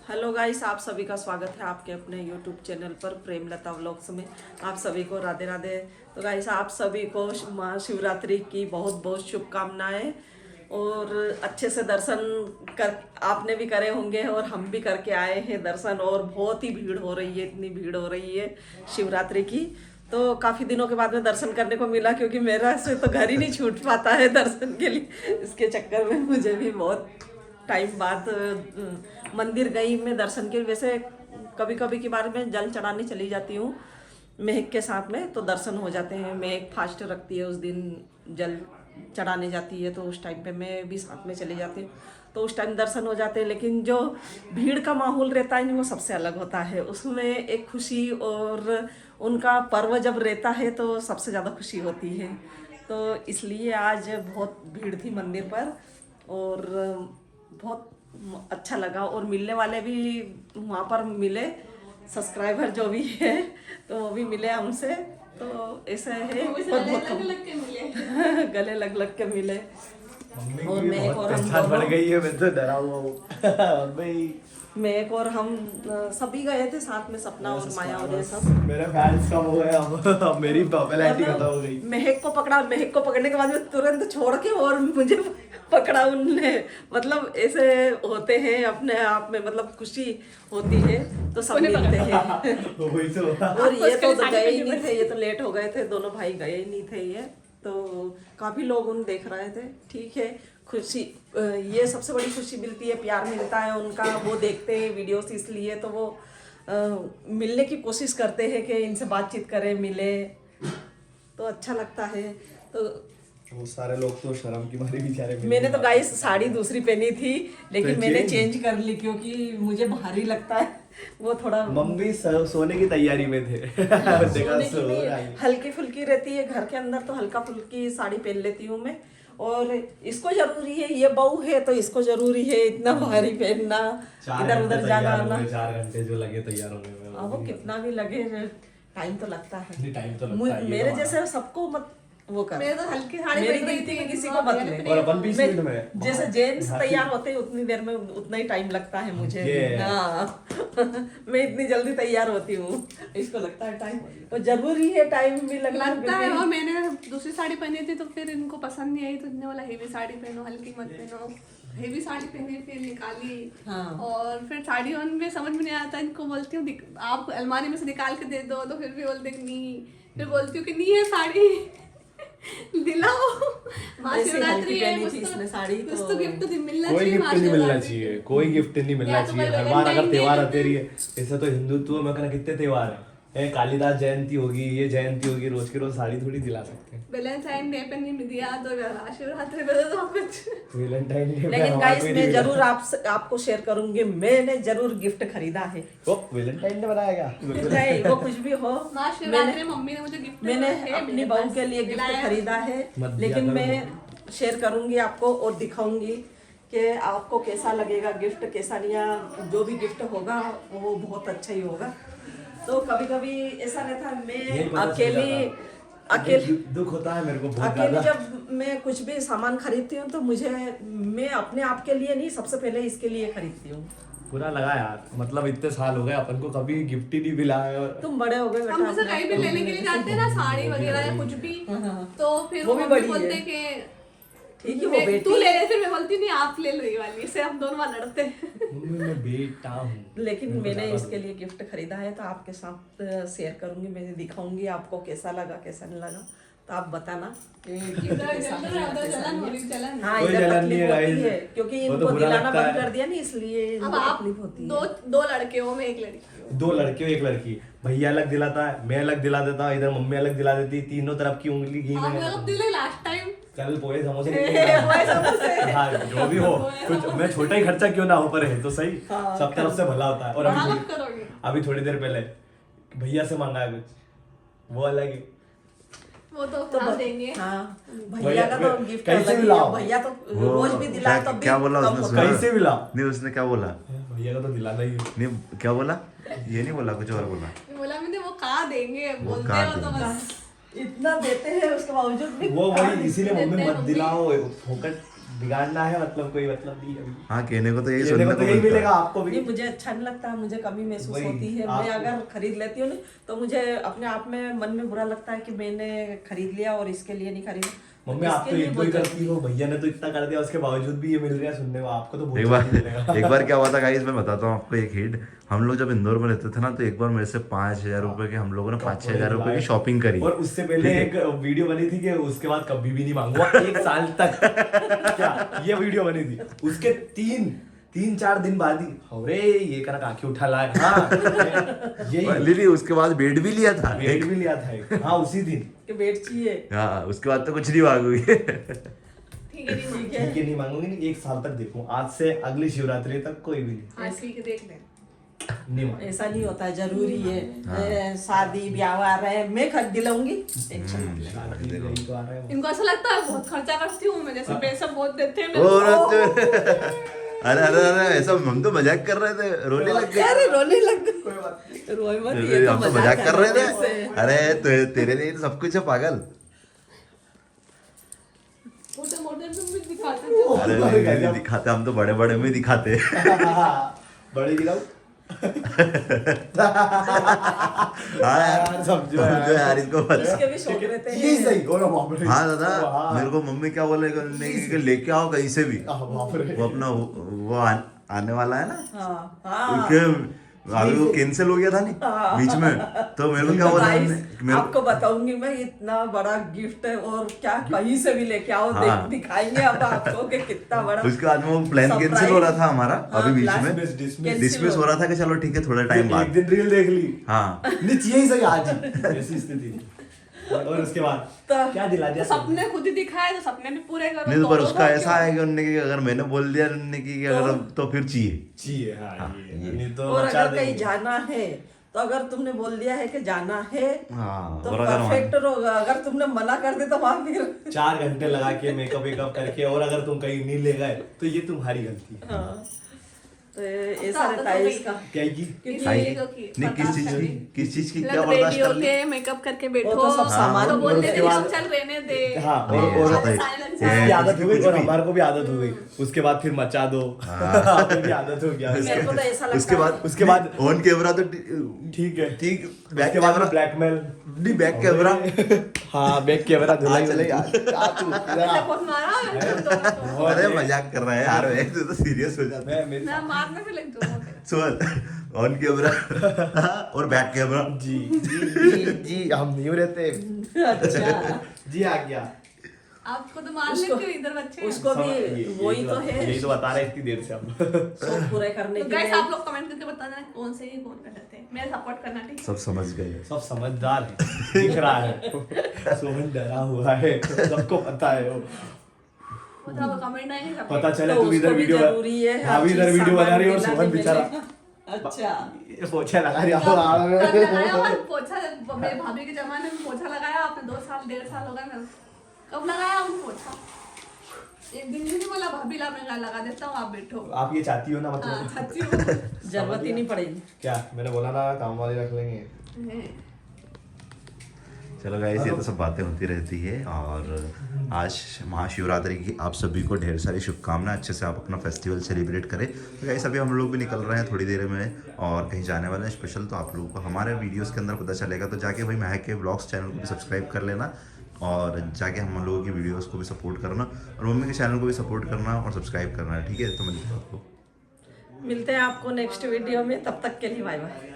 Hello guys, आप सभी का स्वागत है आपके अपने यूट्यूब चैनल पर प्रेमलता व्लॉग्स में। आप सभी को राधे राधे। तो गाइस, आप सभी को महाशिवरात्रि की बहुत बहुत शुभकामनाएं और अच्छे से दर्शन कर आपने भी करे होंगे और हम भी करके आए हैं दर्शन। और बहुत ही भीड़ हो रही है, इतनी भीड़ हो रही है शिवरात्रि की। तो काफ़ी दिनों के बाद में दर्शन करने को मिला, क्योंकि मेरा से तो घर ही नहीं छूट पाता है दर्शन के लिए। इसके चक्कर में मुझे भी बहुत टाइम बाद मंदिर गई मैं दर्शन के। वैसे कभी कभी के बारे में जल चढ़ाने चली जाती हूँ महक के साथ में, तो दर्शन हो जाते हैं। महक फास्ट रखती है, उस दिन जल चढ़ाने जाती है, तो उस टाइम पे मैं भी साथ में चली जाती हूँ, तो उस टाइम दर्शन हो जाते हैं। लेकिन जो भीड़ का माहौल रहता है वो सबसे अलग होता है, उसमें एक खुशी, और उनका पर्व जब रहता है तो सबसे ज़्यादा खुशी होती है। तो इसलिए आज बहुत भीड़ थी मंदिर पर और बहुत अच्छा लगा। और मिलने वाले भी वहाँ पर मिले, सब्सक्राइबर जो भी है तो वो भी मिले हमसे। तो ऐसे है, पर बहुत गले लग लग के मिले। और मैं एक और हम बढ़ गई है, मैं तो डरा हुआ हूँ मैं एक और हम सभी गए थे साथ में, सपना और माया और ये सब। मेरे फैंस कम हो गए, अब मेरी पॉपुलैरिटी खत्म हो गई। महक को पकड़ा, महक को पकड़ने के बाद में तुरंत छोड़ के और मुझे पकड़ा उनने। मतलब ऐसे होते हैं अपने आप में, मतलब खुशी होती है तो सब मिलते हैं। वही तो। और ये तो गए ही नहीं थे, ये तो लेट हो गए थे, दोनों भाई गए ही नहीं थे। ये तो काफी लोग उन देख रहे थे। ठीक है, खुशी, ये सबसे बड़ी खुशी मिलती है, प्यार मिलता है उनका। वो देखते हैं वीडियोस, इसलिए तो वो मिलने की कोशिश करते हैं कि इनसे बातचीत करें, मिले, तो अच्छा लगता है। तो वो सारे लोग तो शर्म की मारी बेचारे। मैंने तो गाइस साड़ी दूसरी पहनी थी, लेकिन मैंने चेंज कर ली क्योंकि मुझे भारी लगता है वो थोड़ा। मम्मी सोने की तैयारी में थे। देखा सो रहा है। हल्की फुल्की रहती है घर के अंदर, तो हल्का फुल्की साड़ी पहन लेती हूँ मैं। और इसको जरूरी है, ये बहू है तो इसको जरूरी है इतना भारी पहनना, इधर उधर जाना आना। 4 घंटे जो लगे तैयार होने में, अब वो कितना भी लगे, टाइम तो लगता है। टाइम तो लगता है। मेरे जैसे सबको मत वो कर, मेरे तो हल्की साड़ी मेरी पहन रही गिनती थी में किसी को मत ले। और अपन 20 मिनट में जैसे जेंट्स तैयार होते हैं उतनी देर में उतना ही टाइम लगता है मुझे। हाँ मैं इतनी जल्दी तैयार होती हूँ, इसको लगता है टाइम, तो जरूरी है टाइम भी लगना है। और मैंने दूसरी साड़ी पहनी थी तो फिर इनको पसंद नहीं आई, तो इन्होंने बोला हेवी साड़ी पहनो, हल्की मत पहनो। हेवी साड़ी पहनी, फिर निकाली। हाँ। और फिर साड़ी में समझ में नहीं आता, इनको बोलती हूँ आप अलमारी में से निकाल के दे दो, तो फिर भी बोलते नहीं। फिर बोलती हूँ कि नहीं है साड़ी दिलाओ, महाशिवरात्रि है, कुछ तो गिफ्ट मिलना कोई चाहिए। गिफ्ट नहीं मिलना चाहिए, कोई गिफ्ट नहीं मिलना चाहिए। हर बार अगर त्योहार आते रही है, ऐसे तो हिंदुत्व में कहना कितने त्योहार है, कालिदास जयंती होगी, ये जयंती होगी, रोज की रोज साड़ी थोड़ी दिला सकते हैं। वैलेंटाइन डे पे नहीं दिया तो महाशिवरात्रि पे तो कुछ। वैलेंटाइन डे पे लेकिन गाइस मैं जरूर आपको शेयर करूंगी, मैंने जरूर गिफ्ट खरीदा है। वो वैलेंटाइन डे बनाएगा नहीं, वो कुछ भी हो, महाशिवरात्रि मम्मी ने मुझे गिफ्ट, मैंने अपनी बहू के लिए गिफ्ट खरीदा है। लेकिन मैं शेयर करूंगी आपको और दिखाऊंगी कि आपको कैसा लगेगा गिफ्ट, कैसा नहीं। जो भी गिफ्ट होगा वो बहुत अच्छा ही होगा। तो कभी कभी ऐसा रहता है, मैं अकेली दुख होता है मेरे को बहुत अकेले ज्यादा। जब मैं कुछ भी सामान खरीदती हूँ तो मैं अपने आप के लिए नहीं, सबसे पहले इसके लिए खरीदती हूँ। बुरा लगा यार, मतलब इतने साल हो गए अपन को कभी गिफ्ट ही नहीं मिला है। तुम बड़े हो गए बेटा, हम जैसे कहीं भी लेने के लिए जाते हैं ना, साड़ी वगैरह या कुछ भी, तो फिर वो भी मम्मी बड़ी बोलते है। कि ठीक है, वो बेटी तू ले ले, फिर मैं बोलती नहीं आप ले लो ये वाली, इससे हम दोनों बार लड़ते हैं। मम्मी मैं बेटा हूँ। लेकिन मैंने इसके लिए गिफ्ट खरीदा है, तो आपके साथ शेयर करूंगी, मैं दिखाऊंगी आपको कैसा लगा कैसा नहीं लगा, तो आप बताना कि गिफ्ट कैसा है, कैसा नहीं है। हाँ, कोई इधर जलन नहीं तकलीफ है होती guys। है क्योंकि वो तो इनको बुरा दिलाना लगता बंद है। कर दिया नहीं, इसलिए अब इनको आप तकलीफ होती है। दो लड़के हो, मैं एक लड़की हूँ। 2 लड़के एक लड़की, भैया अलग दिलाता है, मैं अलग दिला देता हूँ, इधर मम्मी अलग दिला देती, तीनों तरफ की उंगली घी में। आप दिले लास्ट टाइम कल पोहे समोसे निकले। हाँ, जो भी हो, कुछ मैं छोटा ही खर्चा क्यों ना हो पर है तो सही, सब तरफ से भला होता है। और अभी थोड़ी देर पहले भैया से मांगा है कुछ, वो अलग ही। वो तो खा देंगे। हाँ, भैया का तो गिफ्ट कैसे अलग भी ही लाओ। है। भैया तो रोज भी दिलाए तब भी क्या बोला कम उसने होता सुना? है। कैसे भी ला नहीं, उसने क्या बोला? भैया का तो दिलाना ही है। नहीं, क्या बोला? ये नहीं बोला, कुछ और बोला। बोला मैंने वो खा देंगे, बोलते खा हो तो देंगे। बस। इतना देते हैं उसके बावजूद भी वो वही इसीलिए मम्मी मत दिलाओ, फोकट बिगाड़ना है मतलब कोई मतलब नहीं अभी। हाँ कहने को तो यही कहने सुनने को को तो यही मिलता मिलेगा है। आपको भी। नहीं, मुझे अच्छा नहीं लगता, मुझे कमी महसूस वही, होती है। मैं अगर खरीद लेती हूँ ना तो मुझे अपने आप में मन में बुरा लगता है कि मैंने खरीद लिया और इसके लिए नहीं खरीदा। मम्मी आप इसके तो लिए एक दो ही बहुत करती हो, भैया ने तो इतना कर दिया, उसके बावजूद भी ये मिल रहा है सुनने को, आपको तो बहुत एक जल्दी मिलेगा। बार एक बार क्या हुआ था गाइस, मैं बताता हूँ आपको एक हिट। हम लोग जब इंदौर में रहते थे ना, तो एक बार मेरे से 5,000 रुपए के हम लोगों ने 5-6 हजार रुपए की शॉपिंग करी। और उससे पहले एक वीडियो बनी थी कि उसके बाद कभी भी नहीं मांगूंगा 1 साल तक। क्या ये वीडियो बनी थी? उसके 3-4 दिन बाद ही अरे ये करा काकी उठा लाए। हाँ यही लिली उसके बाद बेड भी लिया था। वेट भी लिया था एक। हाँ उसी दिन। कि वेट चाहिए। हाँ उसके बाद तो कुछ नहीं मांगूंगी। ठीक है, नहीं मांगे। ठीक है नहीं मांगूंगी नहीं, 1 साल तक देखूं, आज से अगली शिवरात्रि तक कोई भी नहीं। हाँ ठीक है, देख ले। नहीं मांगूंगी। ऐसा नहीं होता है, जरूरी है। शादी ब्याह आ रहे हैं, मैं खरीद दिलाऊंगी, टेंशन मत ले। यही तो आ रहा है। इनको ऐसा लगता है बहुत खर्चा करती हूँ मैं, जैसे पैसा बहुत देते हैं और मेरे अरे अरे अरे ऐसा हम तो मजाक कर रहे थे, रोने लग गए। अरे रोने लग गए। रोए मत, ये हम तो मजाक कर रहे थे। से। अरे तेरे लिए तो सब कुछ है पागल। मोटे मोटे में भी दिखाते थे। अरे नहीं दिखाते, हम तो बड़े बड़े में दिखाते। बड़े गिराओ। हाँ यार समझो यार इसको पता। इसके भी शौक रहते ये हैं। सही गोरा बाप रे। हाँ दादा, मेरे को मम्मी क्या बोलेगा कि लेके आओ कहीं से भी। बाप रे। वो अपना वो आने वाला है ना, हाँ हाँ। कि अभी वो कैंसिल हो गया था नहीं बीच में, तो मेरे को क्या बोला गाइस, मेरे आपको बताऊंगी मैं, इतना बड़ा गिफ्ट है और क्या कहीं से भी लेके आओ, हाँ। दिखाएंगे अब आपको कि कितना बड़ा। उसके बाद में वो प्लान कैंसिल हो रहा था हमारा अभी बीच plan में, dismiss डिसमिस हो रहा था कि चलो ठीक है थोड़ा टाइम एक बाद। दिन रील देख ली। हाँ नहीं चाहिए सही आज ही। ऐसी स्थिति। और उसके बाद तो क्या दिला दिया? सपने खुद ही दिखाए तो सपने भी पूरे करो। नहीं तो पर दोनों उसका को ऐसा क्यों? है कि उन्होंने कि अगर मैंने बोल दिया उन्होंने कि अगर तो फिर चाहिए। चाहिए। हाँ ये नहीं तो और मचा अगर कहीं देंगे। जाना है तो अगर तुमने बोल दिया है कि जाना है हाँ तो और अगर परफेक्ट होगा। अगर तुमने मना कर दे तो वहां फिर 4 घंटे लगा के मेकअप वेकअप करके, और अगर तुम कहीं नहीं ले गए तो ये तुम्हारी गलती है। हाँ, तो ऐसा रहता है इसका। क्या की? क्योंकि आई- ये जो कि नहीं किस चीज की क्या मतलब बर्दाश्त रेडी कर ली। होके मेकअप करके बैठो वो तो सब सामान, तो और बोलते उसके थे बाद- चल रहने दे। हाँ हाँ, और ऐसा था। silence ये- उसकी आदत हो गई कुछ और भी। हमारे को भी आदत हो गई। उसके बाद फिर मचा दो। हाँ। आपको भी आदत हो गया। मेरे को तो ऐसा लगता उसके है। बाद उसके बाद ऑन कैमरा तो ठीक है। ठीक, बैक उसके बाद कैमरा ब्लैकमेल। नहीं बैक कैमरा। हाँ बैक कैमरा धुलाई चल वुलाई। ऐसे बहुत मारा मैंने तो अरे मजाक कर रहा है यार, मैं तो सीरियस हो जाता है। मैं मारने में लग जाऊँ सुन ऑन कैमरा और बैक कैमरा। जी जी जी हम नहीं रहते। अच्छा, जी आ गया। आपको तो मार लेते हो इधर बच्चे। उसको भी वही तो है, यही तो बता रहे इतनी देर से हम। शौक पूरे करने तो के गाइस लिए। आप लोग कमेंट करके बता देना कौन से ही कौन कर देते हैं, मैं सपोर्ट करना ठीक है। सब समझ गए। सब समझदार है, दिख रहा है। सोहन डरा हुआ है, सबको पता है वो। वो तो अब कमेंट आएंगे सब। पता चले तो तुम इधर उसको भी वीडियो जरूरी है, हर हाँ भी इधर चीज वीडियो बना रही हो और सामान सोहन मिलाने बेचारा मिलेगा। अच्छा, ये पोछा लगा रही कब है। लगाया हुआ पोछा, मेरे भाभी के जमाने में पोछा लगाया आपने 2 साल 1.5 साल हो गए मेरे। कब लगाया आपने पोछा? एक दिन नहीं बोला भाभी ला मैं लगा देता हूँ आप बैठो। आप ये चाहती हो ना हाँ मतलब? चाहती हूँ। जरूरत ही नहीं पड़ेगी। क्या मैंने बोला ना काम वाले रख लेंगे। चलो गाइस ये तो सब बातें होती रहती है, और आज महाशिवरात्रि की आप सभी को ढेर सारी शुभकामनाएं, अच्छे से आप अपना फेस्टिवल सेलिब्रेट करें। तो गाइस अभी हम लोग भी निकल रहे हैं थोड़ी देर में और कहीं जाने वाले हैं स्पेशल, तो आप लोगों को हमारे वीडियोस के अंदर पता चलेगा। तो जाके भाई महक के व्लॉग्स चैनल को भी सब्सक्राइब कर लेना और जाके हम लोगों की वीडियोस को भी सपोर्ट करना और मम्मी के चैनल को भी सपोर्ट करना और सब्सक्राइब करना, ठीक है? तो मिलते हैं आपको। मिलते हैं आपको नेक्स्ट वीडियो में, तब तक के लिए बाय बाय।